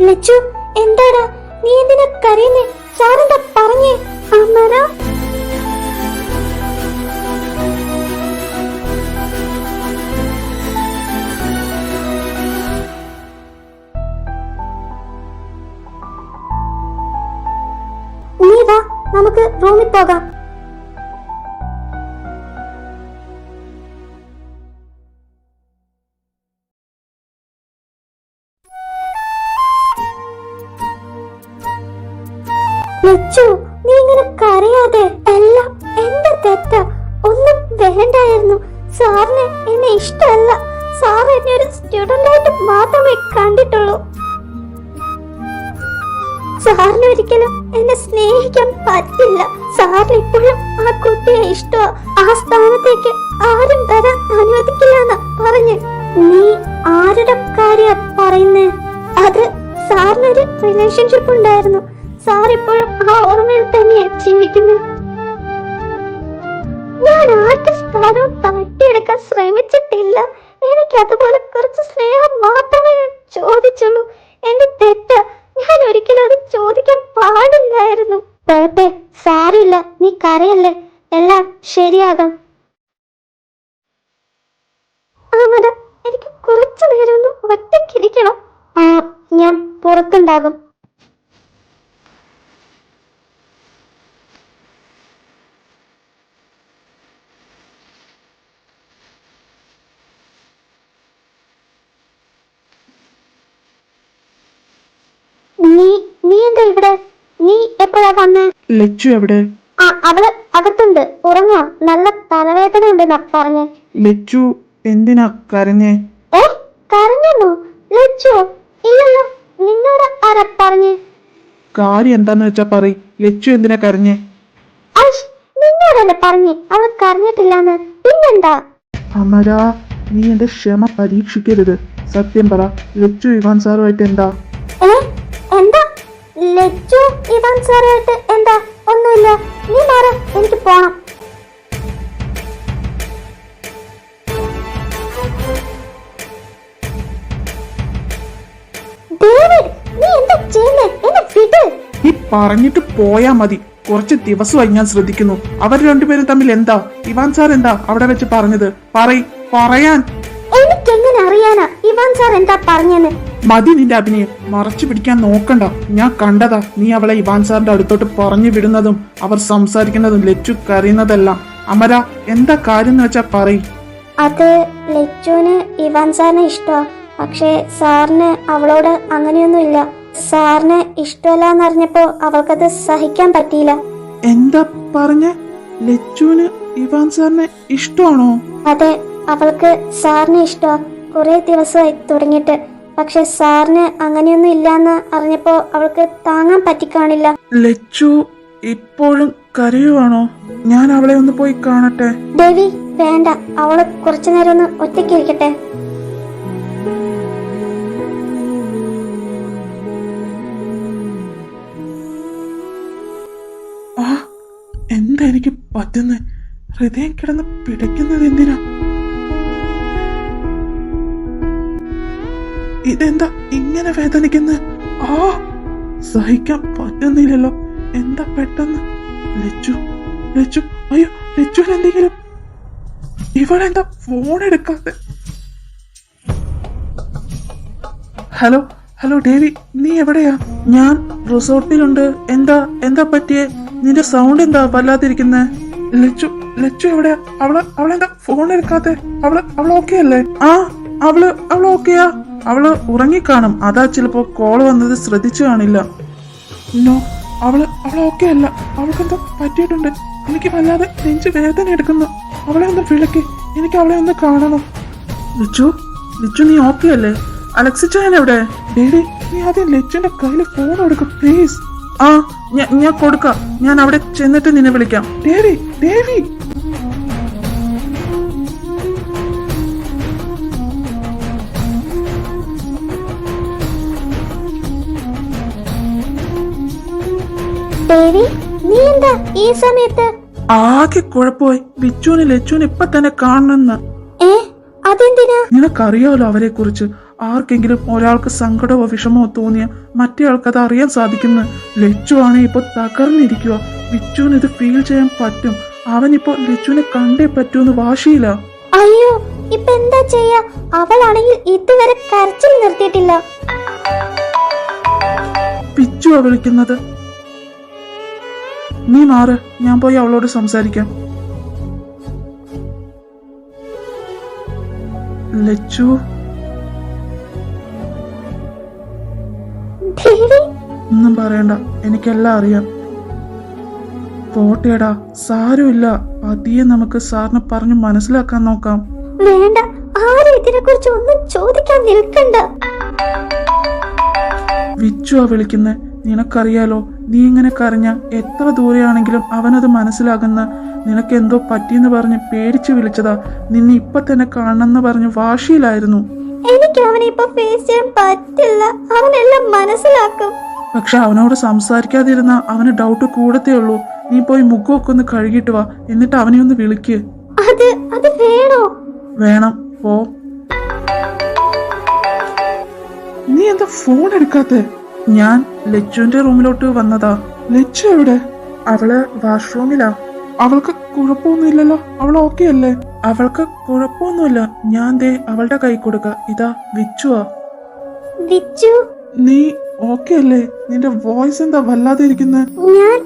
ലച്ചു, എന്താടാ നീ എന്തിനാ കരയുന്നേ? സാറെന്താ പറഞ്ഞേ? അമര, നീ വാ, നമുക്ക് റൂമിൽ പോകാം. ലച്ചു, നീ ഇങ്ങനെ കരയാതെ. എല്ലാം എന്റെ തെറ്റാ. ഒന്നും വേണ്ടായിരുന്നു. സാറിന് എന്നെ ഇഷ്ടമല്ല. സാർ എന്നെ ഒരു സ്റ്റുഡന്റ് ആയിട്ട് മാത്രമേ കണ്ടിട്ടുള്ളൂ. സാറിന് ഒരിക്കലും എന്നെ സ്നേഹിക്കാൻ പറ്റില്ല. സാറിന് ഇപ്പോഴും ആ കുട്ടിയെ ഇഷ്ടമാ. ആ സ്ഥാനത്തേക്ക് ആരും വരാൻ അനുവദിക്കില്ലെന്ന് പറഞ്ഞ്. നീ ആരുടെ കാര്യ പറയുന്നേ? അത് സാറിനൊരു റിലേഷൻഷിപ്പ് ഉണ്ടായിരുന്നു. സാർ ഇപ്പോഴും ആ ഓർമ്മയിൽ തന്നെയാ ജീവിക്കുന്നത്. ഞാൻ ആരുടെ സ്ഥാനവും തട്ടിയെടുക്കാൻ ശ്രമിച്ചിട്ടില്ല. എനിക്ക് അതുപോലെ കുറച്ച് സ്നേഹം മാത്രമേ ഞാൻ ചോദിച്ചുള്ളൂ. എന്റെ തെറ്റ. ഞാൻ ഒരിക്കലും അത് ചോദിക്കാൻ പാടില്ലായിരുന്നു. പേപ്പേ, സാരില്ല, നീ കരയല്ലേ, എല്ലാം ശരിയാകാം. അമര, എനിക്ക് കുറച്ചു നേരം ഒന്ന് ഒറ്റയ്ക്കിരിക്കണം. ഞാൻ പുറത്തുണ്ടാകും. നീ എന്താ ഇവിടെ? നീ എപ്പോഴാ വന്നേ? ലച്ചു എവിടെ? അവള് അകത്തുണ്ട്, ഉറങ്ങാ. നല്ല തലവേദന ഉണ്ടെന്നാ പറഞ്ഞേ. ലച്ചു എന്തിനാ കരഞ്ഞേ? കരഞ്ഞോ? ലച്ചു ഇല്ലല്ലോ. നിന്നോട് ആരാ പറഞ്ഞേ? കാര്യം എന്താന്ന് വെച്ചാ പറയ്. ലച്ചു എന്തിനാ കരഞ്ഞേ? നിന്നോടല്ലേ പറഞ്ഞേ അവൾ കരഞ്ഞിട്ടില്ലാന്ന്. പിന്നെന്താ? അമര, നീ എന്റെ ക്ഷമ പരീക്ഷിക്കരുത്. സത്യം പറ, ലച്ചു ഇവാൻ സാറുമായിട്ട് എന്താ? എന്താ ലച്ചു ഇവാൻ സാറായിട്ട് എന്താ? ഒന്നുമില്ല. നീ മാറ, എനിക്ക് പോണം. ഡേവിഡ്, നീ എന്താ ചെയ്യുന്നേ? എന്നെ വിട്. നീ പറഞ്ഞിട്ട് പോയാ മതി. കുറച്ച് ദിവസമായി ഞാൻ ശ്രദ്ധിക്കുന്നു. അവർ രണ്ടുപേരും തമ്മിൽ എന്താ? ഇവാൻ സാർ എന്താ അവിടെ വെച്ച് പറഞ്ഞത്? പറയാൻ എനിക്കെങ്ങനെ അറിയാനാ ഇവാൻ സാർ എന്താ പറഞ്ഞെന്ന്? മതി നിന്റെ അഭിനയം. മറച്ചു പിടിക്കാൻ നോക്കണ്ട. ഞാൻ കണ്ടതാ നീ അവളെ ഇവാൻ സാറിന്റെ അടുത്തോട്ട് പറഞ്ഞു വിടുന്നതും അവർ സംസാരിക്കുന്നതും ലച്ചു കരയുന്നതെല്ലാം. അമര, എന്താ കാര്യം എന്ന് വെച്ചാ പറയ്. അത് ലച്ചുവിന് ഇവാൻ സാറിനെ ഇഷ്ടമാ. പക്ഷേ സാറിന് അവളോട് അങ്ങനെയൊന്നുമില്ല. സാറിന് ഇഷ്ടമല്ല എന്നറിഞ്ഞപ്പോ അവൾക്കത് സഹിക്കാൻ പറ്റിയില്ല. എന്താ പറഞ്ഞ? ലച്ചുവിന് ഇവാൻ സാറിനെ ഇഷ്ടമാണോ? അതെ, അവൾക്ക് സാറിനെ ഇഷ്ടമാ. കുറെ ദിവസമായി തുടങ്ങിയിട്ട്. പക്ഷെ സാറിന് അങ്ങനെയൊന്നും ഇല്ലാന്ന് അറിഞ്ഞപ്പോ അവൾക്ക് താങ്ങാൻ പറ്റിക്കാണില്ല. ലച്ചു ഇപ്പോഴും കരയുവാണോ? ഞാൻ അവളെ ഒന്ന് പോയി കാണട്ടെ. ദേവി, വേണ്ട. അവള് കുറച്ചു നേരം ഒന്ന് ഒറ്റയ്ക്കിരിക്കട്ടെ. എന്താ എനിക്ക് പറ്റുന്നേ? ഹൃദയം കിടന്ന് പിടയ്ക്കുന്നത് എന്തിനാ? ഇതെന്താ ഇങ്ങനെ വേദനിക്കുന്നത്? സഹിക്കാൻ പറ്റുന്നില്ലല്ലോ. എന്താ പെട്ടെന്ന്? ലച്ചു ലച്ചു അയ്യോ, ലച്ചുവിന് എന്തെങ്കിലും? ഇവളെന്താ ഫോൺ എടുക്കാതെ? ഹലോ ദേവി, നീ എവിടെയാ? ഞാൻ റിസോർട്ടിലുണ്ട്. എന്താ പറ്റിയേ? നിന്റെ സൗണ്ട് എന്താ വല്ലാതിരിക്കുന്നേ? ലച്ചു എവിടെയാ? അവളെന്താ ഫോൺ എടുക്കാത്തെ? അവള് ഓക്കെ അല്ലേ? അവള് ഓക്കെയാ. അവള് ഉറങ്ങിക്കാണും. അതാ ചിലപ്പോ കോള് വന്നത് ശ്രദ്ധിച്ചു കാണില്ല. നോ, അവള് ഓക്കെ അല്ല. അവൾക്കെന്തോ പറ്റിയിട്ടുണ്ട്. എനിക്ക് വല്ലാതെ നെഞ്ച് വേദന എടുക്കുന്നു. അവളെ ഒന്ന് വിളിക്ക്. എനിക്ക് അവളെ ഒന്ന് കാണണം. ലച്ചു നീ ഓക്കെ അല്ലേ? അലക്സിച്ചാൻ എവിടെ? ഡേഡി, നീ ആദ്യം ലച്ചുവിന്റെ കയ്യിൽ ഫോൺ കൊടുക്കും പ്ലീസ്. ഞാൻ കൊടുക്കാം. ഞാൻ അവിടെ ചെന്നിട്ട് നിന്നെ വിളിക്കാം. ദേവി ദേവി നീ എന്താ ഈ സമയത്ത്? ആകെ കുഴപ്പമായി. ബിച്ചുവിന് ലച്ചുവിന് ഇപ്പൊ തന്നെ കാണണമെന്ന്. അതെന്തിനാ? നിനക്കറിയാവല്ലോ അവരെ കുറിച്ച്. ആർക്കെങ്കിലും ഒരാൾക്ക് സങ്കടമോ വിഷമോ തോന്നിയ മറ്റേ ആൾക്ക് അത് അറിയാൻ സാധിക്കുന്നു. ലച്ചു ആണ് ഇപ്പൊ തകർന്നിരിക്കുക. വിച്ചുവിന് ഇത് ഫീൽ ചെയ്യാൻ പറ്റും. അവനിപ്പോ ലച്ചുവിനെ കണ്ടേ പറ്റൂന്ന് വാശിയില്ല. അയ്യോ, ഇപ്പൊ എന്താ ചെയ്യാ? അവളാണെങ്കിൽ ഇതുവരെ കരച്ചിൽ നിർത്തിയിട്ടില്ല. വിച്ചുവാ വിളിക്കുന്നത്. നീ മാറ്, ഞാൻ പോയി അവളോട് സംസാരിക്കാം. ലച്ചു, ഒന്നും പറയണ്ട, എനിക്കെല്ലാം അറിയാം. പോട്ടേടാ, സാരമില്ല. പതിയെ നമുക്ക് സാറിനെ പറഞ്ഞു മനസ്സിലാക്കാൻ നോക്കാം. വേണ്ട, ആരും ഇതിനെ കുറിച്ച് ഒന്നും ചോദിക്കാൻ നിൽക്കണ്ട. വിച്ചുവാ വിളിക്കുന്നെ. നിനക്കറിയാലോ, നീ ഇങ്ങനെ കരഞ്ഞ എത്ര ദൂരെയാണെങ്കിലും അവനത് മനസ്സിലാകുന്ന. നിനക്ക് എന്തോ പറ്റിയെന്ന് പറഞ്ഞ് പേടിച്ചു വിളിച്ചതാ. നിന്നെ ഇപ്പൊ തന്നെ കാണണമെന്ന് പറഞ്ഞ് വാശിയിലായിരുന്നു. എനിക്ക് അവനെ ഇപ്പൊ ഫേസ് ചെയ്യാൻ പറ്റില്ല. അവനെല്ലാം മനസ്സിലാക്കും. പക്ഷെ അവനോട് സംസാരിക്കാതിരുന്ന അവന് ഡൗട്ട് കൂടത്തേ ഉള്ളൂ. നീ പോയി മുഖമൊക്കെ ഒന്ന് കഴുകിയിട്ട് വാ, എന്നിട്ട് അവനെ ഒന്ന് വിളിക്ക്. അത് വേണോ? വേണം, പോ. നീ എന്താ ഫോൺ എടുക്കാത്തെ? ഞാൻ ലച്ചുവിന്റെ റൂമിലോട്ട് വന്നതാ. ലച്ചു എവിടെ? അവള് വാഷ്റൂമിലാ. അവൾക്ക് കുഴപ്പമൊന്നുമില്ലല്ലോ? അവൾ ഓക്കെ അല്ലേ? അവൾക്ക് കുഴപ്പമൊന്നുമില്ല. ഞാൻ ദേ അവളുടെ കൈ കൊടുക്ക. ഇതാ വിച്ചുവാ. വിച്ചു, നീ ഓക്കെ അല്ലേ? നിന്റെ വോയിസ് എന്താ വല്ലാതെ ഇരിക്കുന്നെ? ഞാൻ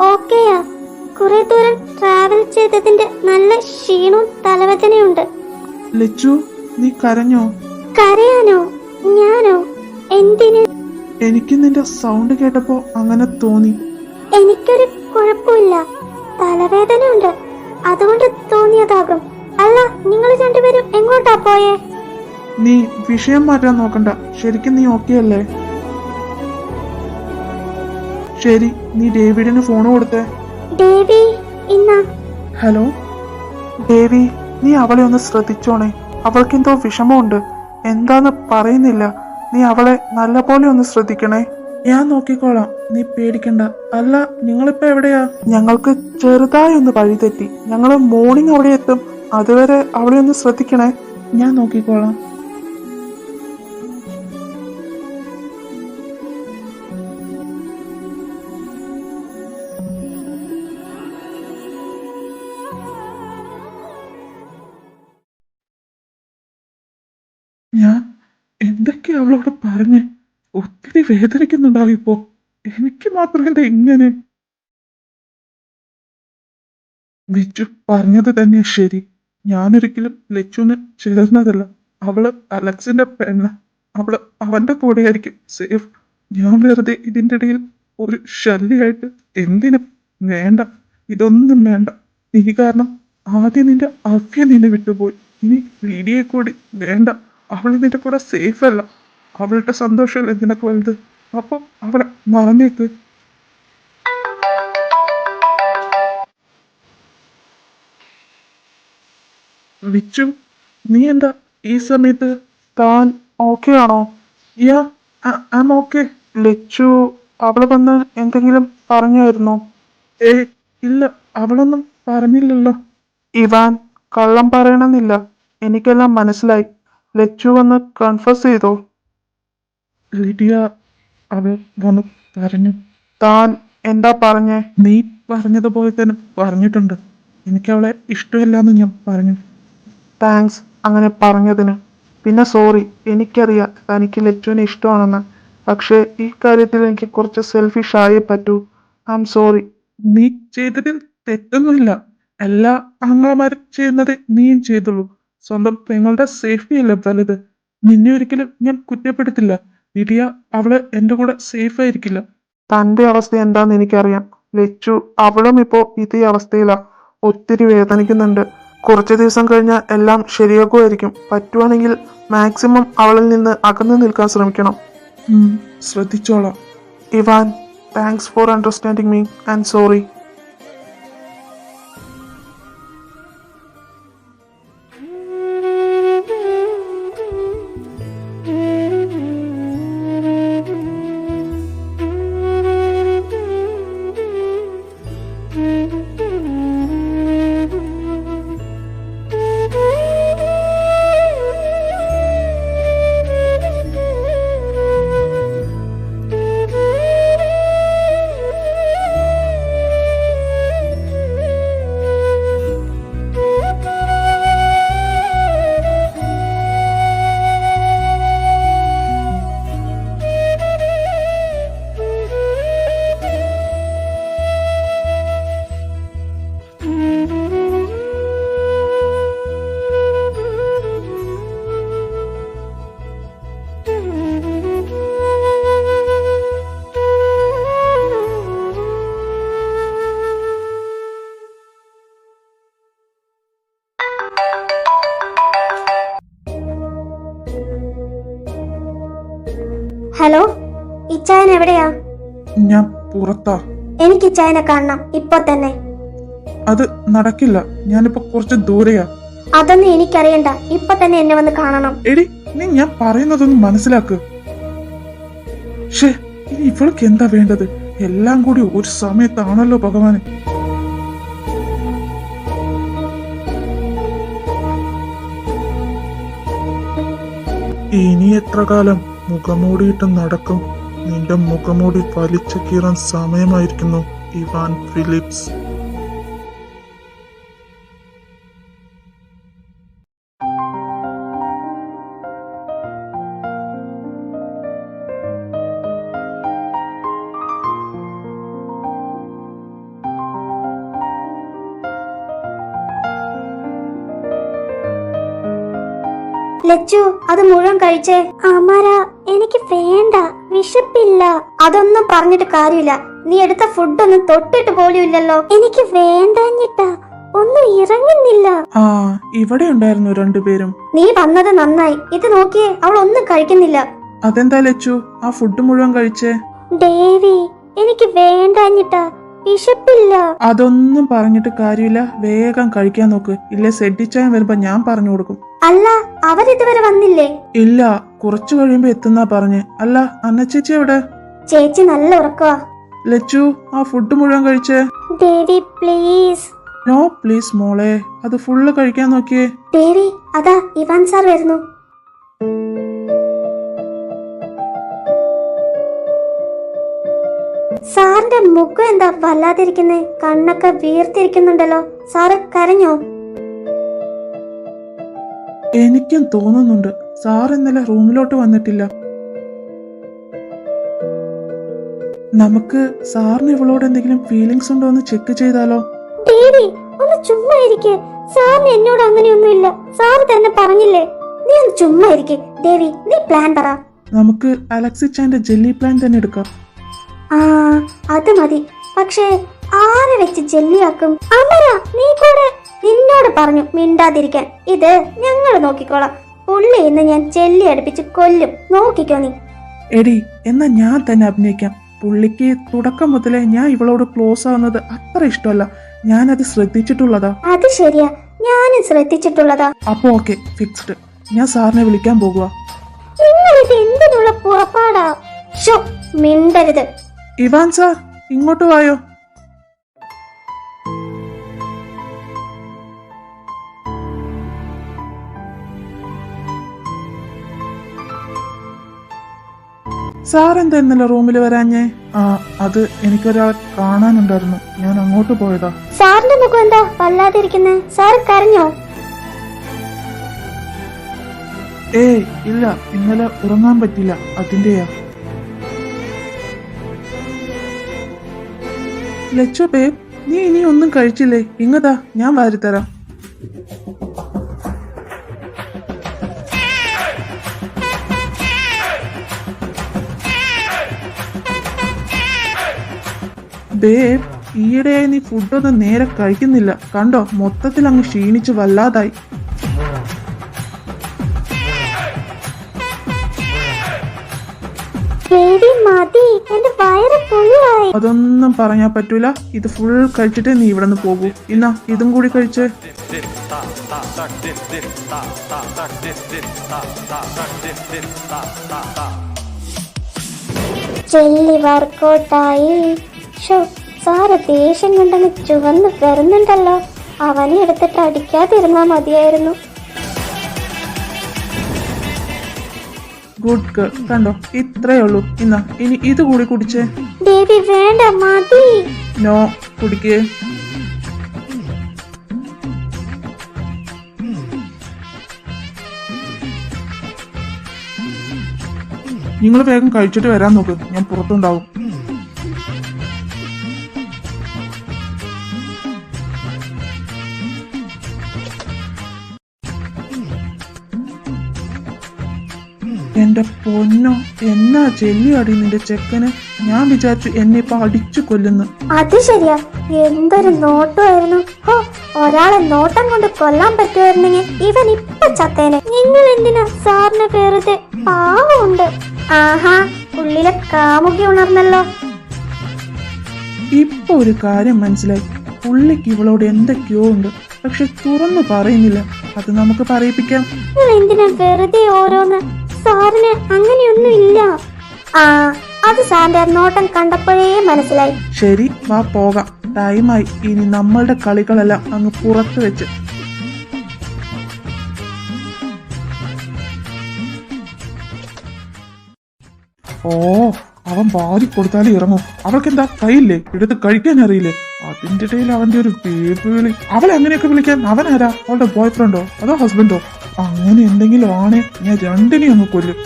ഓക്കെയാ. കുറെ ദൂരം ട്രാവൽ ചെയ്തതിന്റെ നല്ല ക്ഷീണവും തലവേദനയുണ്ട്. ലച്ചു, നീ കരഞ്ഞോ? കരയാനോ? ഞാനോ? എന്തിന്? എനിക്ക് നിന്റെ സൗണ്ട് കേട്ടപ്പോ അങ്ങനെ തോന്നി. എനിക്കൊരു കുഴപ്പമില്ല. തലവേദനയുണ്ട്, അതുകൊണ്ട് തോന്നിയതാകും. അല്ല, നിങ്ങൾ രണ്ടുപേരും എങ്ങോട്ടാ പോയേ? നീ വിഷയം മാറ്റാൻ നോക്കണ്ട. ശരിക്കും നീ ഓക്കെ അല്ലേ? ശരി, നീ ഡേവിഡിന് ഫോൺ കൊടുത്തേ. ദേവി, ഇന്ന. ഹലോ ദേവി, നീ അവളെ ഒന്ന് ശ്രദ്ധിച്ചോണേ. അവൾക്കെന്തോ വിഷമമുണ്ട്. എന്താന്ന് പറയുന്നില്ല. നീ അവളെ നല്ലപോലെ ഒന്ന് ശ്രദ്ധിക്കണേ. ഞാൻ നോക്കിക്കോളാം, നീ പേടിക്കണ്ട. അല്ല, നിങ്ങളിപ്പോ എവിടെയാ? ഞങ്ങൾക്ക് ചെറുതായി ഒന്ന് വഴി തെറ്റി. ഞങ്ങള് മോർണിംഗ് അവിടെ എത്തും. അതുവരെ അവളെ ഒന്ന് ശ്രദ്ധിക്കണേ. ഞാൻ നോക്കിക്കോളാം. ഞാൻ എന്തൊക്കെയാ അവളോട് പറഞ്ഞേ? ഒത്തിരി വേദനിക്കുന്നുണ്ടാവും ഇപ്പോ. എനിക്ക് മാത്രം എന്താ ഇങ്ങനെ? വിച്ചു പറഞ്ഞത് തന്നെയാ ശരി. ഞാനൊരിക്കലും ലച്ചുവിന് ചേർന്നതല്ല. അവള് അലക്സിന്റെ പെണ്ണ. അവള് അവന്റെ കൂടെയായിരിക്കും സേഫ്. ഞാൻ വെറുതെ ഇതിന്റെ ഇടയിൽ ഒരു ശല്യമായിട്ട് എന്തിനും? വേണ്ട, ഇതൊന്നും വേണ്ട. നീ കാരണം ആദ്യം നിന്റെ അഫ്യ നിന്നെ വിട്ടുപോയി. ഇനി ലീഡിയെ കൂടി വേണ്ട. അവൾ നിന്റെ കൂടെ സേഫ് അല്ല. അവളുടെ സന്തോഷമല്ലേ നിനക്ക് വലുത്. അപ്പൊ അവളെ മറന്നേക്ക്. വിച്ചു, നീ എന്താ ഈ സമയത്ത്? താൻ ഓക്കെ ആണോ? യാ, ഐ ആം ഓക്കെ. ലച്ചു അവള് വന്ന് എന്തെങ്കിലും പറഞ്ഞായിരുന്നോ? ഇല്ല, അവളൊന്നും പറഞ്ഞില്ലല്ലോ. ഇവാൻ കള്ളം പറയണമെന്നില്ല. എനിക്കെല്ലാം മനസ്സിലായി. ലച്ചു വന്ന് കൺഫസ് ചെയ്തോ? ലിഡിയ അവൾ വന്ന് പറഞ്ഞു. താൻ എന്താ പറഞ്ഞേ? നീ പറഞ്ഞതുപോലെ തന്നെ പറഞ്ഞിട്ടുണ്ട്. എനിക്കവളെ ഇഷ്ടമില്ലാന്ന് ഞാൻ പറഞ്ഞു. താങ്ക്സ് അങ്ങനെ പറഞ്ഞതിന്. പിന്നെ സോറി, എനിക്കറിയാം തനിക്ക് ലച്ചുവിനെ ഇഷ്ടമാണെന്ന്. പക്ഷേ ഈ കാര്യത്തിൽ എനിക്ക് കുറച്ച് സെൽഫിഷ് ആയേ പറ്റൂ. I am sorry. നീ ചെയ്തതിൽ തെറ്റൊന്നുമില്ല. എല്ലാ ആങ്ങളമാരും ചെയ്യുന്നത് നീയും ചെയ്തുള്ളൂ. സ്വന്തം പെങ്ങളുടെ സേഫ്റ്റി അല്ലേ വലുത്. നിന്നെ ഒരിക്കലും ഞാൻ കുറ്റപ്പെടുത്തില്ല. ലിഡിയ അവള് എന്റെ കൂടെ സേഫ് ആയിരിക്കില്ല. തന്റെ അവസ്ഥ എന്താന്ന് എനിക്കറിയാം. ലച്ചു അവളും ഇപ്പോ ഇതേ അവസ്ഥയിലാ. ഒത്തിരി വേദനിക്കുന്നുണ്ട്. കുറച്ചു ദിവസം കഴിഞ്ഞാൽ എല്ലാം ശരിയാക്കുമായിരിക്കും. പറ്റുവാണെങ്കിൽ മാക്സിമം അവളിൽ നിന്ന് അകന്നു നിൽക്കാൻ ശ്രമിക്കണം. ശ്രദ്ധിച്ചോളാം. Ivan, thanks for understanding me and sorry. Hello, ഇച്ചായൻ എവിടെയാ? ഞാൻ പുറത്താ. എനിക്ക് ഇച്ചായനെ കാണണം ഇപ്പൊ തന്നെ. അത് നടക്കില്ല, ഞാനിപ്പോ കുറച്ച് ദൂരെയാ. അതൊന്നും എനിക്കറിയണ്ട, ഇപ്പൊ തന്നെ എന്നെ വന്ന് കാണണം. എടി, നീ ഞാൻ പറയുന്നതൊന്ന് മനസ്സിലാക്ക്. ഷേ, ഇനി ഇവൾക്ക് എന്താ വേണ്ടത്? എല്ലാം കൂടി ഒരു സമയത്താണല്ലോ ഭഗവാന്. ഇനി എത്ര കാലം മുഖംമൂടിയിട്ട് നടക്കും? നിന്റെ മുഖംമൂടി വലിച്ചു കീറാൻ സമയമായിരിക്കുന്നു ഇവാൻ ഫിലിപ്സ്. ലച്ചു, അത് മുഴുവൻ കഴിച്ചേ. അമര, എനിക്ക് വേണ്ട, വിശപ്പില്ല. അതൊന്നും പറഞ്ഞിട്ട് കാര്യമില്ല. നീ എടുത്ത ഫുഡൊന്നും തൊട്ടിട്ട് പോലും ഇല്ലല്ലോ. എനിക്ക് വേണ്ടാഞ്ഞിട്ടാ, ഒന്നും ഇറങ്ങുന്നില്ല. ആ, ഇവിടെ ഉണ്ടായിരുന്നു രണ്ടുപേരും. നീ വന്നത് നന്നായി. ഇത് നോക്കിയേ, അവൾ ഒന്നും കഴിക്കുന്നില്ല. അതെന്താ ലച്ചു, ആ ഫുഡ് മുഴുവൻ കഴിച്ചേ? ദേവി, എനിക്ക് വേണ്ടാഞ്ഞിട്ടാ, വിശപ്പില്ല. അതൊന്നും പറഞ്ഞിട്ട് കാര്യമില്ല, വേഗം കഴിക്കാൻ നോക്ക്. ഇല്ലേ സെഡിച്ചാൻ വരുമ്പോ ഞാൻ പറഞ്ഞു കൊടുക്കും. അല്ല, അവരിതുവരെ വന്നില്ലേ? ഇല്ല, കുറച്ചു കഴിയുമ്പോ എത്തുന്നാ പറഞ്ഞ്. അല്ല, അന്ന ചേച്ചി എവിടെ? ചേച്ചി നല്ല ഉറക്കവാ. ലച്ചു, ആ ഫുഡ് മുഴുവൻ കഴിച്ചേ? ദേവി പ്ലീസ്. നോ പ്ലീസ് മോളെ, അത് ഫുള്ള് കഴിക്കാൻ നോക്കിയേ. ദേവി, അതാ ഇവാൻ സാർ വരുന്നു. സാറിന്റെ മുഖം എന്താ വല്ലാതിരിക്കുന്നേ? കണ്ണൊക്കെ വീർത്തിരിക്കുന്നുണ്ടല്ലോ. സാറ് കരഞ്ഞോ? എനിക്കും തോന്നുന്നുണ്ട്. സാർ ഇന്നലെ റൂമിലോട്ട് വന്നിട്ടില്ല. നമുക്ക് സാറിന് ഇവളോട് എന്തെങ്കിലും ഫീലിങ്സ് ഉണ്ടോ എന്ന് ചെക്ക് ചെയ്താലോ? ദേവി, ഒന്ന് ചുമ്മാ ഇരിക്കെ. സാറിന് എന്നോട് അങ്ങനെയൊന്നുമില്ല. സാറ് തന്നെ പറഞ്ഞില്ലേ. നീ ഒന്ന് ചുമ്മാ ഇരിക്കെ. ദേവി, നീ പ്ലാൻ പറ. നമുക്ക് അലക്സിച്ചാന്റെ ജെല്ലി പ്ലാൻ തന്നെ എടുക്കാം. ആ, അത് മതി. പക്ഷേ ആരെ വെച്ച് ജെല്ലിയാക്കും? അമര, നീ കൂടെ. നിന്നോട് പറഞ്ഞു മിണ്ടാതിരിക്കാൻ. ഇത് ഞങ്ങൾ നോക്കിക്കോളാം. പുള്ളി ഇന്ന് ഞാൻ ജെല്ലി അടുപ്പിച്ച് കൊല്ലും. നോക്കിക്കോ നീ. എടി, എന്നാ ഞാൻ തന്നെ അഭിനയിക്കാം. പുള്ളിക്ക് തുടക്കം മുതലേ ഞാൻ ഇവളോട് ക്ലോസ് ആവുന്നത് അത്ര ഇഷ്ടമല്ല. ഞാനത് ശ്രദ്ധിച്ചിട്ടുള്ളതാ. അത് ശരിയാ, ഞാനും ശ്രദ്ധിച്ചിട്ടുള്ളതാ. അപ്പൊ ഓക്കെ, ഫിക്സ്ഡ്. ഞാൻ സാറിനെ വിളിക്കാൻ പോകുക. നിങ്ങളിത് എന്തിനുള്ള പുറപ്പാടാ? ഷോ, മിണ്ടരുത്. ഇവാൻ സാർ, ഇങ്ങോട്ട് വായോ. സാർ എന്താ ഇന്നലെ റൂമിൽ വരാഞ്ഞേ? ആ, അത് എനിക്കൊരാൾ കാണാനുണ്ടായിരുന്നു, ഞാൻ അങ്ങോട്ട് പോയതാ. സാറിന്റെ മുഖം എന്താ വല്ലാതിരിക്കുന്നേ? സാർ കരഞ്ഞോ? ഏയ് ഇല്ല, ഇന്നലെ ഉറങ്ങാൻ പറ്റില്ല, അതിന്റെയാ. ലച്ചു ബേബ്, നീ ഇനി ഒന്നും കഴിച്ചില്ലേ? ഇങ്ങതാ, ഞാൻ വാരിത്തരാം. ബേബ്, ഈയിടെയായി നീ ഫുഡൊന്നും നേരെ കഴിക്കുന്നില്ല. കണ്ടോ, മൊത്തത്തിൽ അങ്ങ് ക്ഷീണിച്ച് വല്ലാതായി. അതൊന്നും പറയാൻ പറ്റൂല. ഇത് ഫുൾ കഴിച്ചിട്ടേ നീ ഇവിടെ നിന്ന് പോകൂ. ഇന്നാ ഇതും കൂടി കഴിച്ചേ. ജെല്ലി വർക്കൗട്ടായി. സാറ് ദേഷ്യം കൊണ്ടങ്ങ് ചുവന്ന് വരുന്നുണ്ടല്ലോ. അവനെ എടുത്തിട്ട് അടിക്കാതിരുന്നാ മതിയായിരുന്നു. ഗുഡ് ഗേൾ, കണ്ടോ, ഇത്രേ ഉള്ളൂ. ഇന്നാ ഇനി ഇത് കൂടി കുടിച്ചേ. ദേവി വേണ്ട, മതി. നോ, കുടിക്കേ. നിങ്ങൾ വേഗം കഴിച്ചിട്ട് വരാൻ നോക്ക്, ഞാൻ പുറത്തുണ്ടാവും. എന്റെ പൊന്നോ, എന്നാ ജെല്ലിയാടി നിന്റെ ചെക്കന്. ഞാൻ വിചാരിച്ചു എന്നെ ഇപ്പൊ അടിച്ചു കൊല്ലുന്നു. അത് ശരിയാ, എന്തൊരു നോട്ടമായിരുന്നു. ഹോ, ഒരാളെ നോട്ടം കൊണ്ട് കൊല്ലാൻ പറ്റുമായിരുന്നെങ്കിൽ ഇവൻ ഇപ്പൊ ചത്തേനെ. നിങ്ങൾ എന്തിനാ സാറിന് വെറുതെ? പാവമുണ്ട്. ആഹാ, ഉള്ളിലെ കാമുകി ഉണർന്നല്ലോ. ഇപ്പൊ ഒരു കാര്യം മനസ്സിലായി. പുള്ളിക്ക് ഇവളോട് എന്തൊക്കെയോ ഉണ്ട്, പക്ഷെ തുറന്നു പറയുന്നില്ല. അത് നമുക്ക് പറയിപ്പിക്കാം. നിങ്ങൾ എന്തിനാ വെറുതെ ഓരോന്ന്? സാറിന് അങ്ങനെയൊന്നും ഇല്ല. ആ, അത് സാറിന്റെ നോട്ടം കണ്ടപ്പോഴേ മനസ്സിലായി. ശരി, വാ പോകാം. ടൈമായി. ഇനി നമ്മളുടെ കളികളെല്ലാം അങ്ങ് പുറത്തു വെച്ച്. ഓ, അവൻ വാരി കൊടുത്താലേ ഇറങ്ങും. അവൾക്കെന്താ കയ്യില്ലേ? എടുത്ത് കഴിക്കാൻ അറിയില്ലേ? അതിന്റെ ഇടയിൽ അവന്റെ ഒരു ബേബി വിളി. അവളെ അങ്ങനെയൊക്കെ വിളിക്കാൻ അവനാരാ? അവളുടെ ബോയ് ഫ്രണ്ടോ അതോ ഹസ്ബൻഡോ? അങ്ങനെ എന്തെങ്കിലും ആണേ ഞാൻ രണ്ടിനെയും അങ്ങ് കൊല്ലും.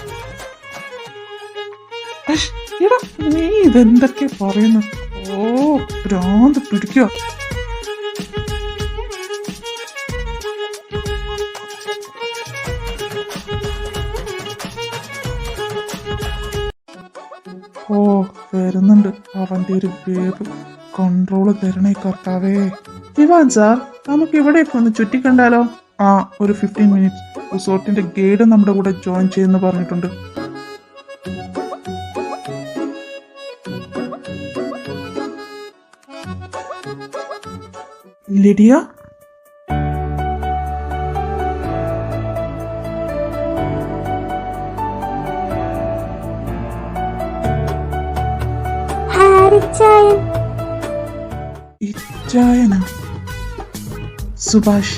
അശ്ശ്, എടാ നീ ഇതെന്തൊക്കെ പറയുന്നു? ഓ, ഭ്രാന്ത് പിടിക്കുക. ഓ, വരുന്നുണ്ട് അവന്റെ ഒരു ബേബ്. കൺട്രോള് തരണേ കർത്താവേ. ഇവാൻ സാർ, നമുക്ക് ഇവിടേക്ക് ഒന്ന് ചുറ്റിക്കണ്ടാലോ? ആ, ഒരു 15 മിനിറ്റ്സ്. റിസോർട്ടിന്റെ ഗൈഡ് നമ്മുടെ കൂടെ ജോയിൻ ചെയ്യുന്നു പറഞ്ഞിട്ടുണ്ട്. ലിഡിയ, ഹാരിച്ചായൻ, ഇച്ചായനാ? സുഭാഷ്,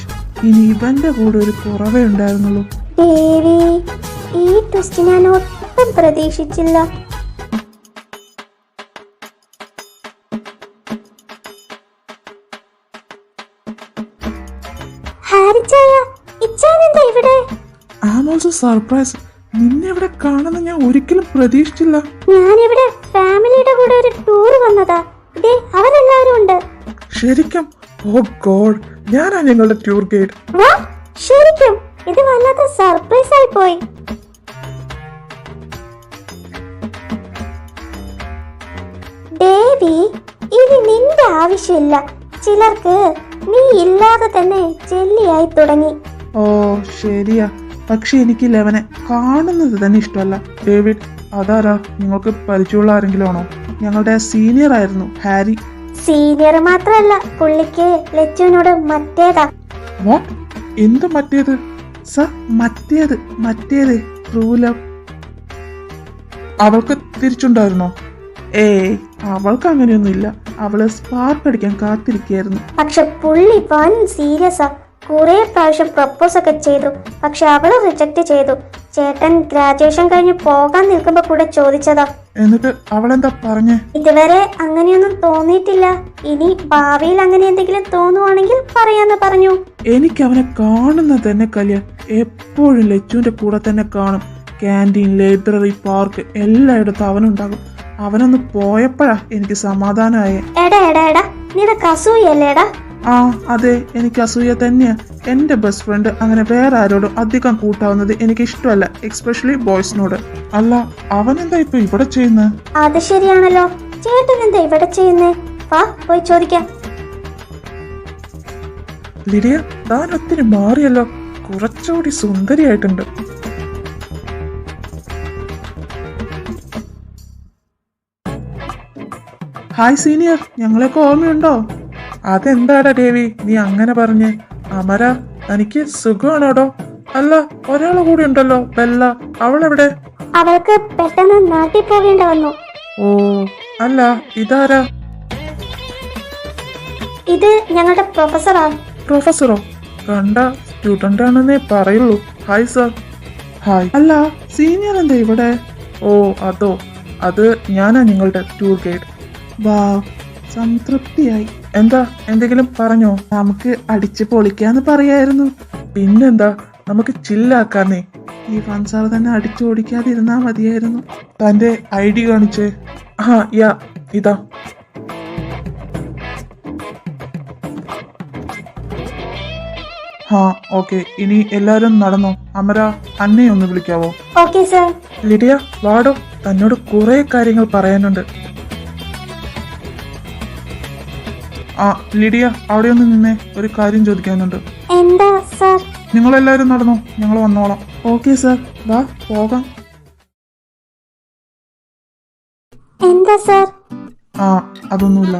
ഇനി ഇവന്റെ കൂടെ ഒരു കുറവേ ഉണ്ടായിരുന്നുള്ളൂ. ദേവി, ഈ ട്വിസ്റ്റ് ഞാൻ ഒട്ടും പ്രതീക്ഷിച്ചില്ല. ഹാരിച്ചായ, ഇച്ചായൻ എന്താ ഇവിടെ? I am also surprise. നിന്നെ ഇവിടെ കാണുന്ന ഞാൻ ഒരിക്കലും പ്രതീക്ഷിച്ചില്ല. ഞാനിവിടെ ഫാമിലിയുടെ കൂടെ ഒരു ടൂർ വന്നതാ. ദേ, അവരെല്ലാരും ഉണ്ട്. ശരിക്കും? ഓ ഗോഡ്, ഞാനാ ഞങ്ങളുടെ ടൂർ ഗൈഡ്. വാ, ശരിക്കും ഇത് വല്ലാത്ത സർപ്രൈസ് ആയി പോയി. ദേവി, ഇനി നിന്റെ ആവശ്യമില്ല. ചിലർക്ക് നീ ഇല്ലാതെ തന്നെ ജെല്ലിയായി തുടങ്ങി. ഓ ശരിയാ, പക്ഷെ എനിക്ക് ലെവനെ കാണുന്നത് തന്നെ ഇഷ്ടമല്ല. ഡേവിഡ്, അതാരാ? നിങ്ങൾക്ക് പരിചയമുള്ള ആരെങ്കിലും ആണോ? ഞങ്ങളുടെ സീനിയർ ആയിരുന്നു ഹാരി. സീനിയർ മാത്രല്ല, പുള്ളിക്ക് ലച്ചുവിനോട് മറ്റേതാ. വാട്ട്? എന്ത് മറ്റേത്? സർ, മറ്റേത് ട്രൂ ലവ്. അവൾക്ക് തിരിച്ചുണ്ടായിരുന്നോ? ഏയ്, അവൾക്ക് അങ്ങനെയൊന്നുമില്ല. അവള് സ്പാർക്ക് അടിക്കാൻ കാത്തിരിക്കുകയായിരുന്നു. പക്ഷെ പുള്ളി വൻ സീരിയസാ. കുറെ പ്രാവശ്യം പ്രപ്പോസ് ഒക്കെ ചെയ്തു, പക്ഷെ അവള് റിജക്ട് ചെയ്തു. ചേട്ടൻ ഗ്രാജുവേഷൻ കഴിഞ്ഞ് പോകാൻ നിൽക്കുമ്പോ കൂടെ ചോദിച്ചതാ. എന്നിട്ട് അവളെന്താ പറഞ്ഞേ? ഇതുവരെ അങ്ങനെയൊന്നും തോന്നിയിട്ടില്ല. ഇനി ഭാവിയിൽ അങ്ങനെ എന്തെങ്കിലും തോന്നുവാണെങ്കിൽ പറയാന്ന് പറഞ്ഞു. എനിക്ക് അവനെ കാണുന്നത് തന്നെ കല്യാൺ. എപ്പോഴും ലച്ചുവിന്റെ കൂടെ തന്നെ കാണും. ക്യാൻറ്റീൻ, ലൈബ്രറി, പാർക്ക് എല്ലായിടത്തും അവനുണ്ടാകും. അവനൊന്ന് പോയപ്പോഴാ എനിക്ക് സമാധാനമായേ. എടാ നിനക്ക് അസൂയല്ലേടാ? ആ അതെ, എനിക്ക് അസൂയ തന്നെയാ. എന്റെ ബെസ്റ്റ് ഫ്രണ്ട് അങ്ങനെ വേറെ ആരോടും അധികം കൂട്ടാവുന്നത് എനിക്ക് ഇഷ്ടമല്ല, എക്സ്പെഷ്യലി ബോയ്സിനോട്. അല്ല, അവനെന്താ ഇപ്പൊ ഇവിടെ ചെയ്യുന്നത്? അത് ശരിയാണല്ലോ, ചേട്ടൻ എന്താ ഇവിടെ ചെയ്യുന്നേ? വാ പോയി ചോദിക്കാം. ലിഡിയ, താൻ ഒത്തിരി മാറിയല്ലോ. കുറച്ചുകൂടി സുന്ദരിയായിട്ടുണ്ട്. ഹായ് സീനിയർ, ഞങ്ങളെയൊക്കെ ഓർമ്മയുണ്ടോ? അതെന്താടാ ദേവി നീ അങ്ങനെ പറഞ്ഞേ? അമര, തനിക്ക് സുഖമാണോടോ? അല്ല, ഒരാളെ കൂടി ഉണ്ടല്ലോ, ബെല്ല. അവളെവിടെ? അവൾക്ക് പെട്ടെന്ന് നാട്ടിൽ പോകേണ്ടി വന്നു. ഓ, അല്ല, ഇതാരാ? ഇത് ഞങ്ങളുടെ പ്രൊഫസറാ. പ്രൊഫസറോ? കണ്ട സ്റ്റുഡന്റ് ആണെന്നേ പറയുള്ളൂ. Hi sir. ഹായ്. അല്ല, സീനിയർ എന്താ ഇവിടെ? ഓ അതോ, അത് ഞാനാ നിങ്ങളുടെ ടൂർ ഗൈഡ്. വാ, സംതൃപ്തിയായി. എന്താ, എന്തെങ്കിലും പറഞ്ഞോ? നമുക്ക് അടിച്ച് പൊളിക്കാന്ന് പറയായിരുന്നു. പിന്നെന്താ, നമുക്ക് ചില്ലാക്കാന്നേ. ഈ ഫൻസാർ തന്നെ അടിച്ചു ഓടിക്കാതിരുന്നാ മതിയായിരുന്നു. തന്റെ ID കാണിച്ചേ. യാ, ഇതാ. ഓക്കെ, ഇനി എല്ലാരും നടന്നോ? അമര, അന്നെ ഒന്ന് വിളിക്കാവോ? Okay sir. ലിഡിയ, വാടോ, തന്നോട് കുറെ കാര്യങ്ങൾ പറയാനുണ്ട്. ലിഡിയ, അവിടെ ഒന്ന് നിന്നേ, ഒരു കാര്യം ചോദിക്കാനുണ്ട്. എന്താ സർ? നിങ്ങളെല്ലാരും നടന്നോ, ഞങ്ങൾ വന്നോളാം. ഓക്കെ സർ, വാ പോകാം. എന്താ സാർ? ആ അതൊന്നുമില്ല.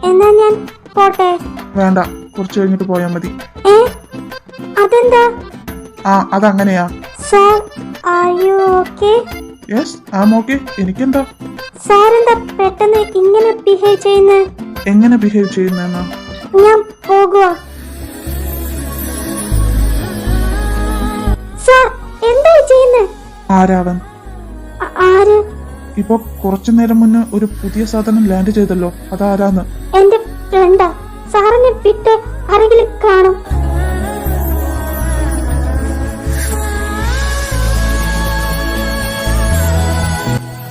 എന്നാ ഞാൻ പോട്ടെ. വേണ്ട, കുറച്ച് കഴിഞ്ഞിട്ട് പോയാൽ മതി. അതെന്താ? അതങ്ങനെയാ. Sir are you okay? Yes I am okay. എനിക്കെന്താ? സാർ എന്താ പെട്ടെന്ന് ഇങ്ങനെ ബിഹേവ് ചെയ്യുന്നേ? എങ്ങനെ ബിഹേവ് ചെയ്യുന്നെന്നാ? ഞാൻ പോകുക. സാർ എന്താ ചെയ്യുന്നേ? ആരാവൻ? ആര്? ഇപ്പൊ കുറച്ചു നേരം മുന്നേ ഒരു പുതിയ സാധനം ലാൻഡ് ചെയ്തല്ലോ, അതാരാന്ന്? എന്റെ ഫ്രണ്ടാ. സാറിനെ വിട്ട് ആരെങ്കിലും കാണും.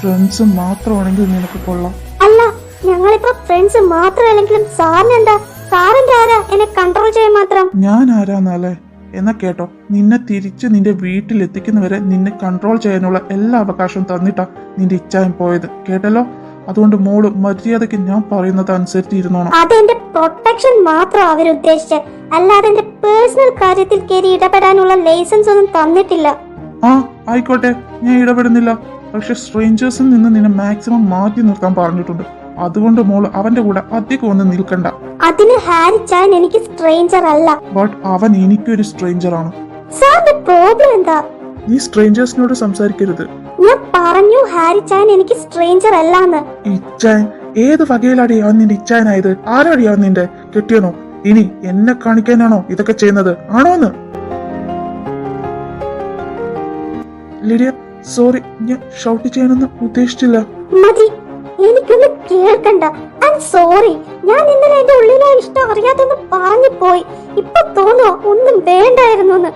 ഫ്രണ്ട്സ് മാത്രമാണെങ്കിൽ നിനക്ക് കൊള്ളാം. അല്ല, ഞങ്ങളിപ്പോ ഫ്രണ്ട്സ് മാത്രമല്ലെങ്കിലും സാറിനെന്താ? സാറിന്റെ ആരാ എന്നെ കൺട്രോൾ ചെയ്യാൻ മാത്രം? ഞാൻ ആരാന്നല്ലേ? എന്നാ കേട്ടോ, നിന്നെ തിരിച്ച് നിന്റെ വീട്ടിൽ എത്തിക്കുന്നവരെ നിന്നെ കൺട്രോൾ ചെയ്യാനുള്ള എല്ലാ അവകാശവും തന്നിട്ടാ നിന്റെ ഇച്ഛായം പോയത്, കേട്ടല്ലോ? അതുകൊണ്ട് മോള് മര്യാദക്ക് ഞാൻ പറയുന്നത് അനുസരിച്ച് ഇരുന്നോണം. അതെന്റെ പ്രൊട്ടക്ഷൻ മാത്രം അവരുദ്ദേശിച്ച, അല്ലാതെ എന്റെ പേഴ്സണൽ കാര്യത്തിൽ കയറി ഇടപെടാനുള്ള ലൈസൻസ് ഒന്നും തന്നിട്ടില്ല. ആയിക്കോട്ടെ, ഞാൻ ഇടപെടുന്നില്ല. പക്ഷെ സ്ട്രേഞ്ചേഴ്സിൽ നിന്ന് നിന്നെ മാക്സിമം മാറ്റി നിർത്താൻ പറഞ്ഞിട്ടുണ്ട്. അതുകൊണ്ട് മോള് അവന്റെ കൂടെ അധികം ഒന്നും നിൽക്കണ്ട. അതിന് ഹാരി ചാൻ എനിക്ക് സ്ട്രേഞ്ചർ അല്ല. ബട്ട് അവൻ എനിക്കൊരു സ്ട്രേഞ്ചർ ആണ്. സാറിന്റെ പ്രോബ്ലം എന്താ? നീ സ്ട്രേഞ്ചേഴ്സിനോട് സംസാരിക്കരുത്. ഞാൻ പറഞ്ഞു ഹാരി ചാൻ എനിക്ക് സ്ട്രേഞ്ചർ അല്ലാന്ന്. ഇച്ചാൻ ഏത് വകയിലാടിയാ നിന്റെ ഇച്ചാനായത്? ആരാടിയാ നിന്റെ കെട്ടിയനോ? ഇനി എന്നെ കാണിക്കാനാണോ ഇതൊക്കെ ചെയ്യുന്നത്? ആണോന്ന്? ലിഡിയ, സോറി, ഞാൻ ഷൗട്ട് ചെയ്യാനൊന്നും ഉദ്ദേശിച്ചില്ല. മതി, എനിക്കൊന്നും കേൾക്കണ്ട. I am sorry. ഞാൻ ഇന്നലെ എന്റെ ഉള്ളിലെ ഇഷ്ടം അറിയാതൊന്ന് പറഞ്ഞു പോയി. ഇപ്പൊ തോന്നുവോ ഒന്നും വേണ്ടായിരുന്നു.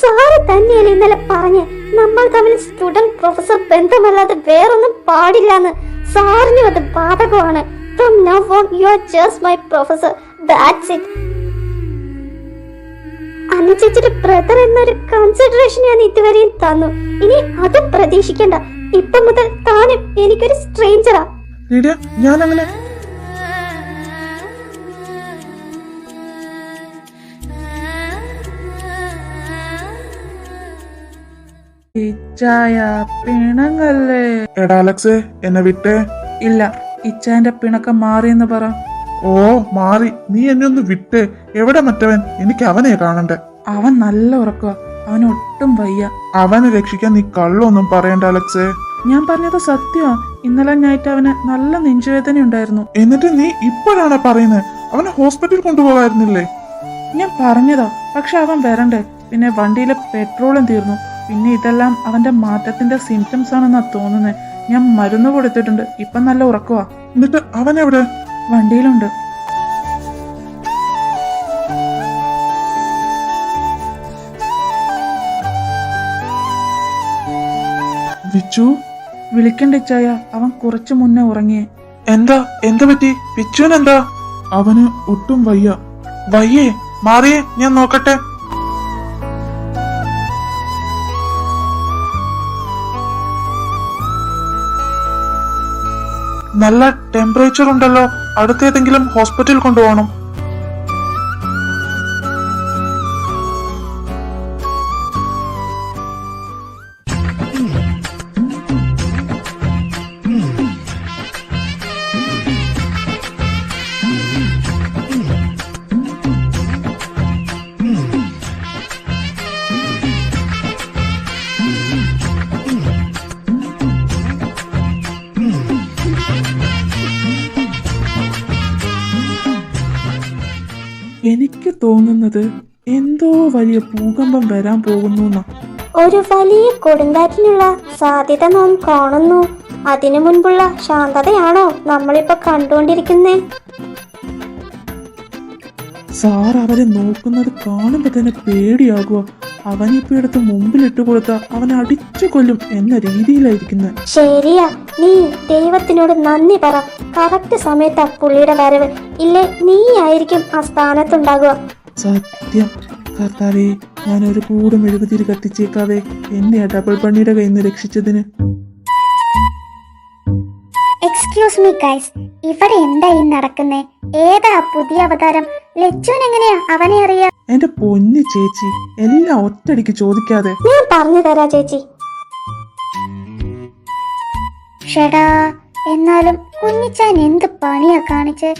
സാറ് തന്നെയാണ് ഇന്നലെ പറഞ്ഞ് നമ്മൾ തമ്മിൽ സ്റ്റുഡന്റ് പ്രൊഫസർ ബന്ധമല്ലാതെ വേറൊന്നും പാടില്ലെന്ന്. സാറിനും അത് ബാധകമാണ്. From now on, you are just my professor. That's it. അനുചേച്ചിയുടെ ബ്രദർ എന്നൊരു കൺസിഡറേഷൻ ഞാൻ ഇതുവരെയും തന്നു. ഇനി അത് പ്രതീക്ഷിക്കണ്ട. ഇപ്പൊ മുതൽ താനും എനിക്കൊരു സ്ട്രേഞ്ചറാ. ലിഡിയ, ഞാൻ അങ്ങനെ ഇച്ചായ പിണങ്ങല്ലേ? എടാ അലക്സേ, എന്നെ വിട്ടേ. ഇല്ല, ഇച്ചാന്റെ പിണക്കം മാറിയെന്ന് പറ. ഓ മാറി, നീ എന്നെ ഒന്ന് വിട്ടേ. എവിടെ മറ്റവൻ? എനിക്ക് അവനെ കാണണ്ടേ. അവൻ നല്ല ഉറക്കുക, അവന് ഒട്ടും വയ്യ. അവനെ രക്ഷിക്കാൻ നീ കള്ളൊന്നും പറയണ്ട അലക്സേ. ഞാൻ പറഞ്ഞത് സത്യമാ. ഇന്നലെ നൈറ്റ് അവന് നല്ല നെഞ്ചുവേദന ഉണ്ടായിരുന്നു. എന്നിട്ട് നീ ഇപ്പോഴാണ് പറയുന്നത്? അവനെ ഹോസ്പിറ്റലിൽ കൊണ്ടുപോകായിരുന്നില്ലേ? ഞാൻ പറഞ്ഞതാ, പക്ഷെ അവൻ വരണ്ടേ. പിന്നെ വണ്ടിയിലെ പെട്രോളും തീർന്നു. പിന്നെ ഇതെല്ലാം അവന്റെ മാറ്റത്തിന്റെ സിംറ്റംസ് ആണെന്നാ തോന്നുന്നത്. ഞാൻ മരുന്ന് കൊടുത്തിട്ടുണ്ട്. ഇപ്പൊ നല്ല ഉറക്കവാ. എന്നിട്ട് അവൻ എവിടെ? വണ്ടിയിലുണ്ട്. വിച്ചു, വിളിക്കണ്ട ഇച്ചായ, അവൻ കുറച്ചു മുന്നേ ഉറങ്ങിയേ. എന്താ പറ്റി? വിച്ചുവിനെന്താ? അവന് ഒട്ടും വയ്യ. വയ്യേ? മാറിയേ, ഞാൻ നോക്കട്ടെ. നല്ല ടെമ്പറേച്ചർ ഉണ്ടല്ലോ. അടുത്തേതെങ്കിലും ഹോസ്പിറ്റലിൽ കൊണ്ടുപോകണം. എനിക്ക് തോന്നുന്നത് എന്തോ വലിയ ഭൂകമ്പം വരാൻ പോകുന്നു. ഒരു വലിയ കൊടുങ്കാറ്റിനുള്ള സാധ്യത നാം കാണുന്നു. അതിനു മുൻപുള്ള ശാന്തതയാണോ നമ്മളിപ്പോ കണ്ടുകൊണ്ടിരിക്കുന്നേ? സാർ അവരെ നോക്കുന്നത് കാണുമ്പോ തന്നെ പേടിയാകുക. അവനിപ്പോ എടുത്ത് മുമ്പിലിട്ട് കൊടുത്ത അവനെ അടിച്ചു കൊല്ലും എന്ന രീതിയിലായിരിക്കുന്നത്. ശരിയാ, നീ ദൈവത്തിനോട് നന്ദി പറ. കറക്റ്റ് സമയത്താ പുള്ളിയുടെ വരവ്. ഇല്ലേ നീ ആയിരിക്കും ആ സ്ഥാനത്തുണ്ടാകുക. സത്യം കർത്താവേ, ഞാനൊരു കൂടെ മെഴുകുതിരി കത്തിച്ചേക്കാവേ, എന്നെ ആ ഡബിൾ പണിയുടെ കയ്യിൽ നിന്ന് രക്ഷിച്ചതിന്. എക്സ്ക്യൂസ് മീ ഗൈസ്, ഇവിടെ എന്താ ഈ നടക്കുന്നേ? ഏതാ പുതിയ അവതാരം? ലച്ചുവിന് എങ്ങനെയാ അവനെ അറിയാ? എന്റെ പൊന്നു ചേച്ചി, എല്ലാം ഒറ്റടിക്ക് ചോദിക്കാതെ. ഞാൻ പറഞ്ഞു തരാ ചേച്ചി. ഷെടാ, എന്നാലും കുഞ്ഞിച്ചാൻ എന്ത് പണിയാ കാണിച്ച്?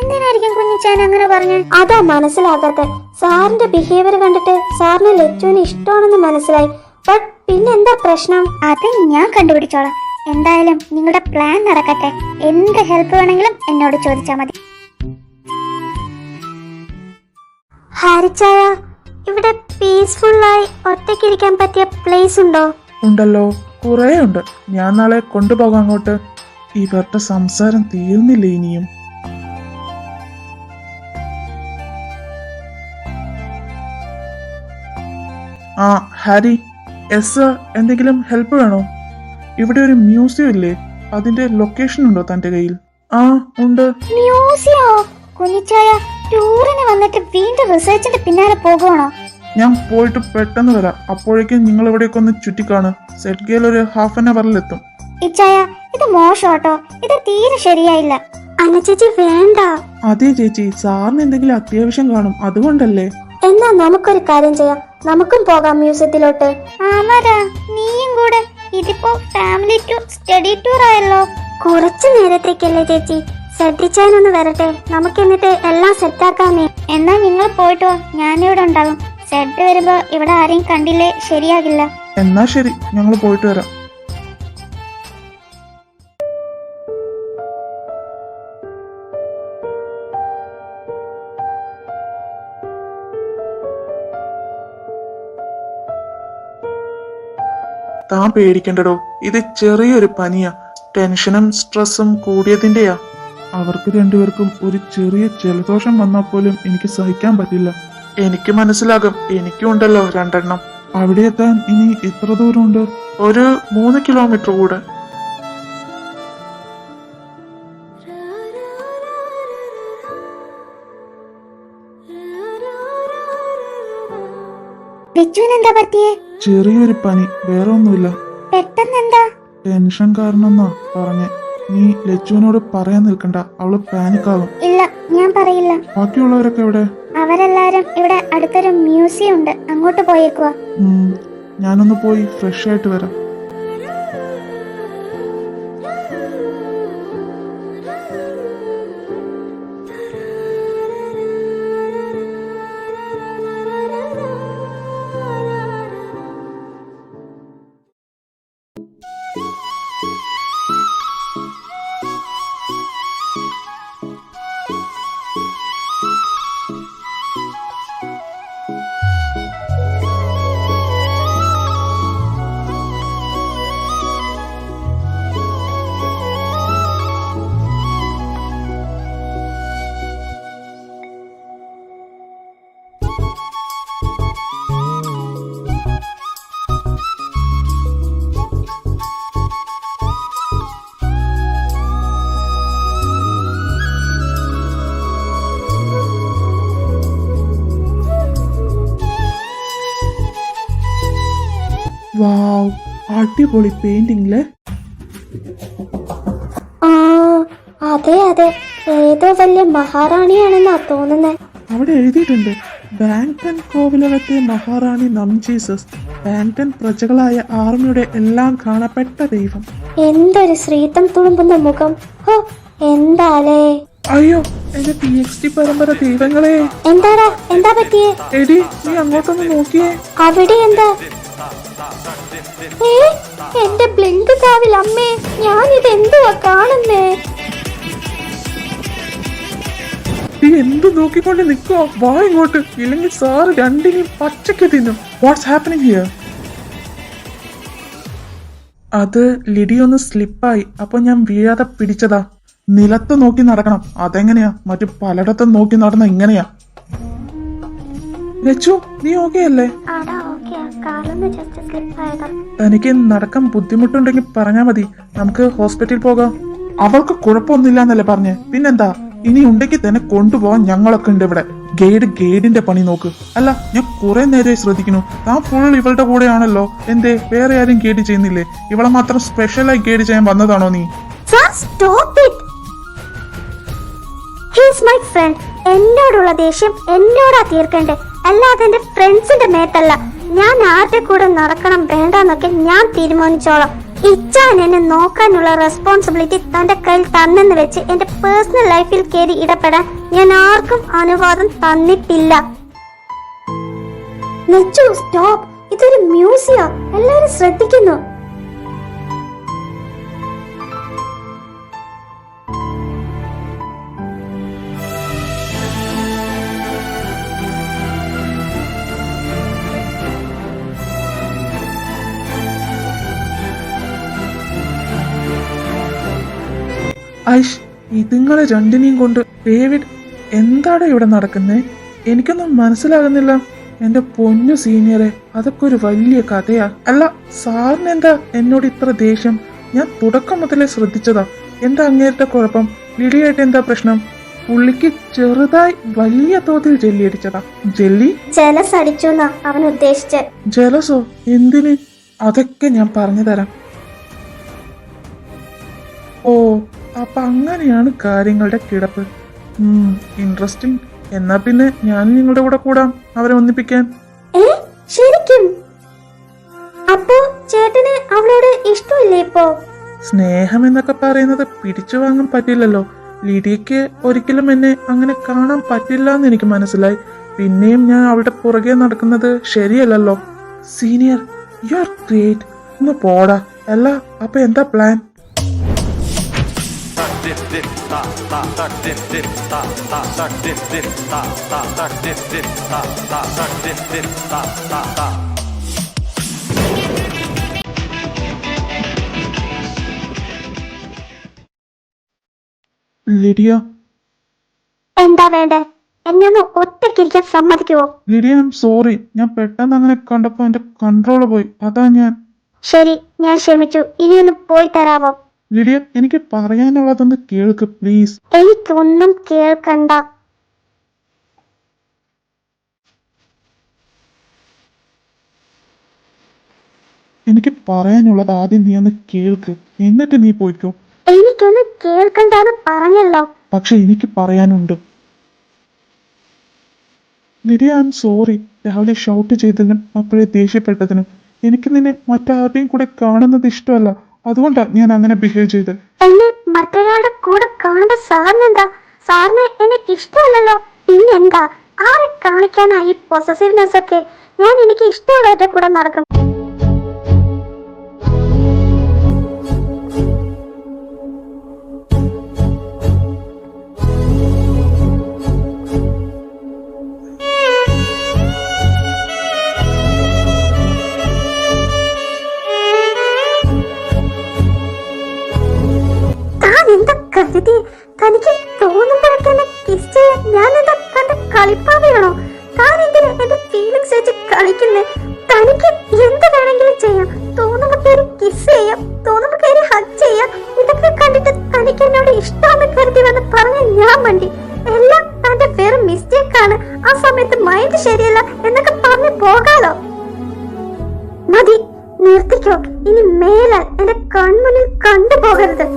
എന്തിനായിരിക്കും കുഞ്ഞിച്ചാൻ അങ്ങനെ പറഞ്ഞു? അതാ മനസ്സിലാകാത്ത. സാറിന്റെ ബിഹേവിയർ കണ്ടിട്ട് സാറിന് ലച്ചുവിന് ഇഷ്ടമാണെന്ന് മനസ്സിലായി. ബട്ട് പിന്നെന്താ പ്രശ്നം? അത് ഞാൻ കണ്ടുപിടിച്ചോളാം. എന്തായാലും നിങ്ങളുടെ പ്ലാൻ നടക്കട്ടെ. എന്ത് ഹെൽപ്പ് വേണമെങ്കിലും എന്നോട് ചോദിച്ചാൽ മതി. ഹാരിച്ചായ, ഇവിടെ പീസ്ഫുള്ളായി ഒറ്റയ്ക്കിരിക്കാൻ പറ്റിയ പ്ലേസ് ഉണ്ടോ? ഉണ്ടല്ലോ, കുറേ ഉണ്ട്. ഞാൻ നാളെ കൊണ്ടുപോകാം അങ്ങോട്ട്. ഇവരുടെ സംസാരം തീർന്നില്ല ഇനിയും. ആ ഹാരി, എസ്, എന്തെങ്കിലും ഹെൽപ്പ് വേണോ? ഇവിടെ ഒരു മ്യൂസിയം ഇല്ലേ, അതിന്റെ ലൊക്കേഷൻ ഉണ്ടോ തന്റെ കയ്യിൽ? ആ ഉണ്ട്. മ്യൂസിയോ? കുഞ്ഞിച്ചായ, ടൂറിന് വന്നിട്ട് വീണ്ടും റിസർച്ചിന്റെ പിന്നാലെ പോകുവാണോ? ഞാൻ പോയിട്ട് പെട്ടെന്ന് വരാം. അപ്പോഴേക്കും നിങ്ങൾ ഇവിടേക്ക് ഒന്ന് ചുറ്റിക്കാണ്. സെറ്റ് ഗേൽ ഒരു ½ എത്തും. ഇച്ചായ, ഇത് മോശോട്ടോ. ഇത് തീരെ ശരിയായില്ല. അല്ല ചേച്ചി, വേണ്ട. അതെ ചേച്ചി, സാറിന് എന്തെങ്കിലും അത്യാവശ്യം കാണും, അതുകൊണ്ടല്ലേ. എന്നാ നമുക്കൊരു കാര്യം ചെയ്യാം, നമുക്കും പോകാം മ്യൂസിയത്തിലോട്ട്. ആമാരാ, നീയും കൂടെ? ഇതിപ്പോ ഫാമിലി ടൂർ, സ്റ്റഡി ടൂർ ആയല്ലോ. കുറച്ചു നേരത്തേക്കല്ലേ ചേച്ചി, ശ്രദ്ധിച്ചാനൊന്ന് വരട്ടെ. നമുക്ക് എന്നിട്ട് എല്ലാം സെറ്റാക്കാമേ. എന്നാ നിങ്ങൾ പോയിട്ട് വാ, ഞാനിവിടെ ഉണ്ടാകും. സെറ്റ് വരുമ്പോ ഇവിടെ ആരെയും കണ്ടില്ലേ ശരിയാകില്ല. എന്നാ ശരി, ഞങ്ങൾ പോയിട്ട് വരാം. താൻ പേടിക്കണ്ടടോ, ഇത് ചെറിയൊരു പനിയാ. ടെൻഷനും സ്ട്രെസ്സും കൂടിയതിന്റെയാ. അവർക്ക് രണ്ടുപേർക്കും ഒരു ചെറിയ ജലദോഷം വന്നാൽ പോലും എനിക്ക് സഹിക്കാൻ പറ്റില്ല. എനിക്ക് മനസ്സിലാകും, എനിക്കും ഉണ്ടല്ലോ 2 അവിടെ എത്താൻ ഇനി എത്ര ദൂരമുണ്ട്? ഒരു 3 കിലോമീറ്റർ കൂടെ. എന്താ പറ്റിയേ? ചെറിയൊരു പനി, വേറെ ഒന്നുമില്ല. പെട്ടെന്ന് എന്താ? ടെൻഷൻ കാരണം എന്നാ പറഞ്ഞേ. നീ ലച്ചുവിനോട് പറയാൻ നിൽക്കണ്ട, അവള് പാനിക് ആകും. ഇല്ല, ഞാൻ പറയില്ല. ബാക്കിയുള്ളവരൊക്കെ എവിടെ? അവരെല്ലാരും ഇവിടെ അടുത്തൊരു മ്യൂസിയം ഉണ്ട്, അങ്ങോട്ട് പോയേക്കുവാ. ഞാനൊന്ന് പോയി ഫ്രഷ് ആയിട്ട് വരാം. വാവ്, അടിപൊളി പെയിന്റിംഗ്. ആ, അതെ അതെ, ഏതോ വലിയ മഹാറാണിയാണെന്നാ തോന്നുന്നേ. അവിടെ എഴുതിയിട്ടുണ്ട്, ബാങ്ടൺ കോവിലകത്തെ മഹാറാണി നംജീസസ്, ബാങ്ടൺ പ്രജകളായ ആർമിയുടെ എല്ലാം കാണപ്പെട്ട ദൈവം. എന്തൊരു ശ്രീത്തം തുളുമ്പുന്ന മുഖം. ഹോ, എന്താലേ. അയ്യോ, എന്റെ TXT പരമ്പര ദൈവങ്ങളെ. എന്താടാ, എന്താ പറ്റിയേ? എടി, നീ അങ്ങോട്ടൊന്ന് നോക്കിയേ. അവിടെ എന്താ? എന്റെ ബ്ലിങ്ക് കാവിൽ അമ്മേ, ഞാനിത് എന്തുവാ കാണുന്നേ? നീ എന്ത് നോക്കിക്കൊണ്ട് നിക്കോ? വാ ഇങ്ങോട്ട്, ഇല്ലെങ്കിൽ സാറ് രണ്ടിനെയും പച്ചയ്ക്ക് തിന്നും. What's happening here? അത് ലിഡിയൊന്ന് സ്ലിപ്പായി, അപ്പൊ ഞാൻ വീഴാതെ പിടിച്ചതാ. നിലത്ത് നോക്കി നടക്കണം, അതെങ്ങനെയാ? മറ്റു പലയിടത്തും നോക്കി നടന്ന ഇങ്ങനെയാ. ലച്ചു, നീ ഓക്കെ അല്ലേ? തനിക്ക് നടക്കാൻ ബുദ്ധിമുട്ടുണ്ടെങ്കിൽ പറഞ്ഞാ മതി, നമുക്ക് ഹോസ്പിറ്റലിൽ പോകാം. അവൾക്ക് കുഴപ്പമൊന്നുമില്ല എന്നല്ലേ പറഞ്ഞേ? പിന്നെന്താ, ഇനി ഉണ്ടെങ്കിൽ തന്നെ കൊണ്ടുപോകാൻ ഞങ്ങളൊക്കെ ഉണ്ട് ഇവിടെ. ഗൈഡിന്റെ പണി നോക്ക്. അല്ല, ഞാൻ കുറെ നേരമായി ശ്രദ്ധിക്കുന്നു, താൻ ഫുൾ ഇവളുടെ കൂടെയാണല്ലോ. എന്തേ, വേറെ ആരും ഗൈഡ് ചെയ്യുന്നില്ലേ? ഇവളെ മാത്രം സ്പെഷ്യലായി ഗൈഡ് ചെയ്യാൻ വന്നതാണോ നീ? Is my friend. എന്നോടുള്ള ദേഷ്യം എന്നോടാ തീർക്കണ്ടേ, അല്ലാതെ എന്റെ ഫ്രണ്ട്സിന്റെ മേത്തല്ല. ഞാൻ ആരുടെ കൂടെ നടക്കണം വേണ്ടെന്നൊക്കെ ഞാൻ തീരുമാനിച്ചോളാം. ഇച്ചാൻ എന്നെ നോക്കാനുള്ള റെസ്പോൺസിബിലിറ്റി തന്റെ കയ്യിൽ തന്നെന്ന് വെച്ച് എന്റെ പേഴ്സണൽ ലൈഫിൽ കയറി ഇടപെടാൻ ഞാൻ ആർക്കും അനുവാദം തന്നിട്ടില്ല. ലച്ചു, സ്റ്റോപ്പ്. ഇതൊരു മ്യൂസിയം, എല്ലാരും ശ്രദ്ധിക്കുന്നു. ഐഷ്, ഇതുങ്ങളെ രണ്ടിനെയും കൊണ്ട് ഡേവിഡ് എന്താണ് ഇവിടെ നടക്കുന്നേ? എനിക്കൊന്നും മനസ്സിലാകുന്നില്ല. എന്റെ പൊന്നു സീനിയറെ, അതൊക്കെ ഒരു വലിയ കഥയാ. അല്ല, സാറിന് എന്താ എന്നോട് ഇത്ര ദേഷ്യം? ഞാൻ തുടക്കം മുതലേ ശ്രദ്ധിച്ചതാ. എന്താ അങ്ങേരുടെ കുഴപ്പം? ലിഡിയായിട്ട് എന്താ പ്രശ്നം? പുള്ളിക്ക് ചെറുതായി വലിയ തോതിൽ ജെല്ലി അടിച്ചതാ. ജെല്ലി ജലസ് അടിച്ചു അവൻ ഉദ്ദേശിച്ചത്. ജലസോ? എന്തിന്? അതൊക്കെ ഞാൻ പറഞ്ഞു തരാം. ഓ, അപ്പൊ അങ്ങനെയാണ് കാര്യങ്ങളുടെ കിടപ്പ്. ഇൻട്രസ്റ്റിംഗ്. എന്നാ പിന്നെ ഞാൻ നിങ്ങളുടെ കൂടെ കൂടാം അവരെ ഒന്നിപ്പിക്കാൻ. ശരിക്കും? അപ്പോ ചേട്ടന് അവളോട് ഇഷ്ടമില്ലേ ഇപ്പോ? സ്നേഹം എന്നൊക്കെ പറയുന്നത് പിടിച്ചു വാങ്ങാൻ പറ്റില്ലല്ലോ. ലിഡിയക്ക് ഒരിക്കലും എന്നെ അങ്ങനെ കാണാൻ പറ്റില്ല എന്ന് എനിക്ക് മനസ്സിലായി. പിന്നെയും ഞാൻ അവളുടെ പുറകെ നടക്കുന്നത് ശരിയല്ലല്ലോ. Senior, you are great. ഒന്ന് പോടാ. അല്ല, അപ്പൊ എന്താ പ്ലാൻ? ലിഡിയ, എന്താ വേണ്ടേ? എന്നെ ഒന്ന് ഒറ്റയ്ക്കിരിക്കാൻ സമ്മതിക്കുവോ? Lydia, I am sorry. ഞാൻ പെട്ടെന്ന് അങ്ങനെ കണ്ടപ്പോ എന്റെ കൺട്രോള് പോയി. അതാ ഞാൻ. ശരി, ഞാൻ ക്ഷമിച്ചു. ഇനിയൊന്ന് പോയി തരാമോ? ലിഡിയ, എനിക്ക് പറയാനുള്ളതൊന്ന് കേൾക്ക് പ്ലീസ്. എനിക്കൊന്നും കേൾക്കണ്ട. എനിക്ക് പറയാനുള്ളത് ആദ്യം നീ ഒന്ന് കേൾക്ക്, എന്നിട്ട് നീ പോയിക്കോ. എനിക്കൊന്നും കേൾക്കണ്ടെന്ന് പറഞ്ഞല്ലോ. പക്ഷെ എനിക്ക് പറയാനുണ്ട്. Lydia, I am sorry. രാവിലെ ഷൗട്ട് ചെയ്തതിനും അപ്പോഴേ ദേഷ്യപ്പെട്ടതിനും. എനിക്ക് നിന്നെ മറ്റാരുടെയും കൂടെ കാണുന്നത് ഇഷ്ടമല്ല. അതുകൊണ്ടാ ഞാൻ അങ്ങനെ ബിഹേവ് ചെയ്ത്. എന്നെ മറ്റൊരാളുടെ കൂടെ കാണേണ്ട സാറിനെന്താ? സാറിന് എനിക്ക് ഇഷ്ടമല്ലല്ലോ. പിന്നെന്താ? ആരെ കാണിക്കാനായി പൊസസീവ്നെസ് ഒക്കെ? ഞാൻ എനിക്ക് ഇഷ്ടമുള്ളവരുടെ കൂടെ നടക്കും. കരുതി തനിക്ക് തോന്നുമ്പോഴൊക്കെ എന്നെ കിസ് ചെയ്യാൻ ഞാൻ എന്താ തന്റെ കളിപ്പാവയാണോ? താൻ എന്തിനാ എന്റെ ഫീലിങ്സ് വെച്ച് കളിക്കുന്നേ? തനിക്ക് എന്ത് വേണമെങ്കിലും ചെയ്യാം. തോന്നുമ്പോ കയറി കിസ് ചെയ്യാം, തോന്നുമ്പോ കയറി ഹഗ് ചെയ്യാം. ഇതൊക്കെ കണ്ടിട്ട് തനിക്ക് എന്നോട് ഇഷ്ടമെന്ന് കരുതി വന്ന് പറഞ്ഞ ഞാൻ മണ്ടി. എല്ലാം തന്റെ വെറും മിസ്റ്റേക്ക് ആണ്. ആ സമയത്ത് മൈൻഡ് ശരിയല്ല എന്നൊക്കെ പറഞ്ഞു പോകാലോ. മതി, നിർത്തിക്കോ. ഇനി മേലാൽ എന്റെ കൺമുന്നിൽ കണ്ടുപോകരുത്.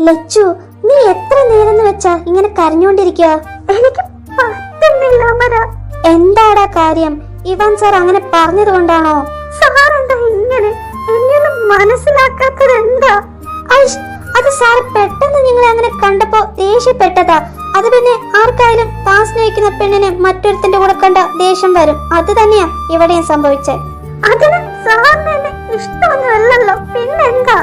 ലച്ചു, നീ എത്ര നേരം വെച്ചാ ഇങ്ങനെ കരഞ്ഞോണ്ടിരിക്കുക? എനിക്ക് പറ്റുന്നില്ല അമര. എന്താടാ കാര്യം? ഇവാൻ സാർ അങ്ങനെ പറഞ്ഞത് കൊണ്ടാണോ? സാർ എന്താ ഇങ്ങനെ? എന്നെയൊന്നും മനസ്സിലാക്കാത്തത് എന്താ? അത് സാർ പെട്ടെന്ന് നിങ്ങളെ അങ്ങനെ കണ്ടപ്പോ ദേഷ്യപ്പെട്ടതാ. അത് പിന്നെ ആർക്കായാലും താൻ സ്നേഹിക്കുന്ന പെണ്ണിനെ മറ്റൊരുത്തിന്റെ കൂടെ കണ്ട ദേഷ്യം വരും. അത് തന്നെയാ ഇവിടെയും സംഭവിച്ചത്. അതിന് സാറിന് എന്നെ ഇഷ്ടമൊന്നുമല്ലല്ലോ, പിന്നെന്താ?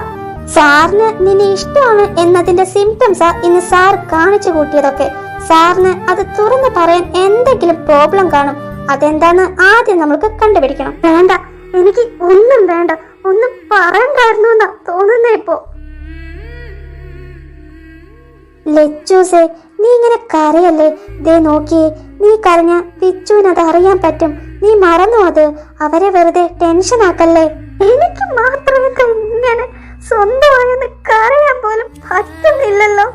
സാറിന് നിന്നെ ഇഷ്ടമാണ് എന്നതിന്റെ സിംറ്റംസാ ഇന്ന് സാർ കാണിച്ചു കൂട്ടിയതൊക്കെ. സാറിന് അത് തുറന്നു പറയാൻ എന്തെങ്കിലും പ്രോബ്ലം കാണും. അതെന്താന്ന് ആദ്യം നമുക്ക് കണ്ടുപിടിക്കണം. വേണ്ട, എനിക്ക് ഒന്നും വേണ്ട. ഒന്നും പറയണ്ടായിരുന്നു എന്നാ തോന്നുന്നേ ഇപ്പോ. ലച്ചൂസേ, നീ ഇങ്ങനെ കരയല്ലേ? ദേ നോക്കിയേ, നീ കരഞ്ഞ പിച്ചുവിന് അത് അറിയാൻ പറ്റും. നീ മറന്നു അത്. അവരെ വെറുതെ ടെൻഷൻ ആക്കല്ലേ. എനിക്ക് മാത്രമേ ഇങ്ങനെ സ്വന്തമായൊന്ന് കരയാൻ പോലും പറ്റുന്നില്ലല്ലോ.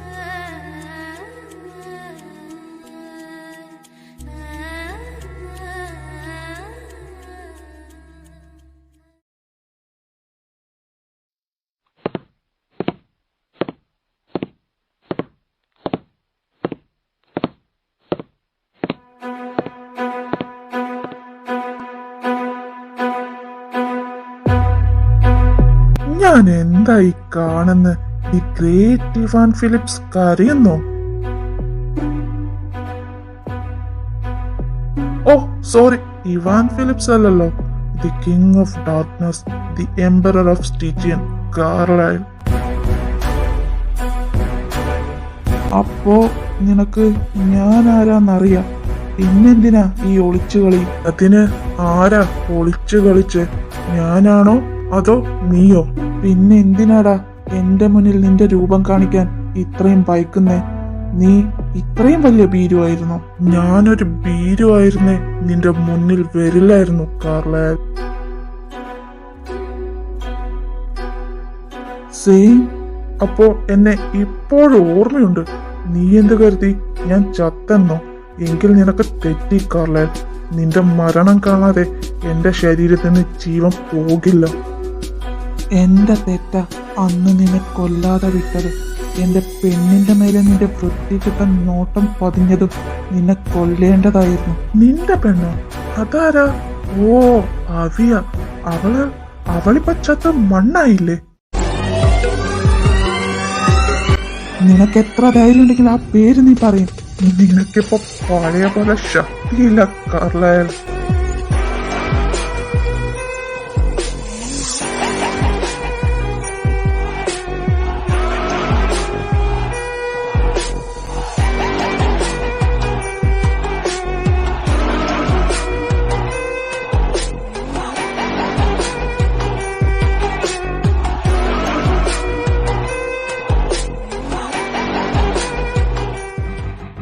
ഞാൻ എന്തായി കാണുന്ന ദി ഗ്രേറ്റ് ഇവാൻ ഫിലിപ്സ് കരയുന്നു? ഓ സോറി, ഇവാൻ ഫിലിപ്സ് അല്ലല്ലോ, the king of darkness, the emperor of Stygian, Carlyle. അപ്പോ നിനക്ക് ഞാൻ ആരാന്നറിയാം. പിന്നെന്തിനാ ഈ ഒളിച്ചുകളി? അതിന് ആരാ ഒളിച്ചു കളിച്ച്? ഞാനാണോ അതോ നീയോ? പിന്നെ എന്തിനാടാ എന്റെ മുന്നിൽ നിന്റെ രൂപം കാണിക്കാൻ ഇത്രയും ഭയക്കുന്നേ? നീ ഇത്രയും വലിയ ഭീരുവായിരുന്നു? ഞാനൊരു ഭീരുവായിരുന്നേ നിന്റെ മുന്നിൽ വരില്ലായിരുന്നു കാർലൈൽ. സെയിം. അപ്പോ എന്നെ ഇപ്പോഴും ഓർമ്മയുണ്ട്. നീ എന്ത് കരുതി ഞാൻ ചത്തെന്നോ? എങ്കിൽ നിനക്ക് തെറ്റി കാർലൈൽ. നിന്റെ മരണം കാണാതെ എന്റെ ശരീരത്തിൽ നിന്ന് ജീവൻ പോകില്ല. എന്റെ തെറ്റ അന്ന് നിന്നെ കൊല്ലാതെ വിട്ടത്. എന്റെ പെണ്ണിന്റെ മേലെ നിന്റെ വൃത്തികിട്ട നോട്ടം പതിഞ്ഞതും നിന്നെ കൊല്ലേണ്ടതായിരുന്നു. നിന്റെ പെണ്ണോ? അതാരാ? ഓ അവിയ. അവളിപ്പോ ചത്ത മണ്ണായില്ലേ? നിനക്ക് എത്ര ധൈര്യം ഉണ്ടെങ്കിൽ ആ പേര് നീ പറയും. നിനക്കിപ്പോ പഴയ പോലെ ശക്തിയില്ല കാർലൈൽ.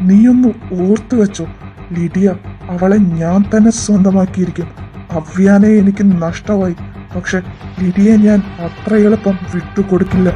നീയൊന്ന് ഓർത്തു വെച്ചോ ലിഡിയ, അവളെ ഞാൻ തന്നെ സ്വന്തമാക്കിയിരിക്കും. അവ്യാനെ എനിക്ക് നഷ്ടമായി, പക്ഷെ ലിഡിയെ ഞാൻ അത്ര എളുപ്പം വിട്ടുകൊടുക്കില്ല.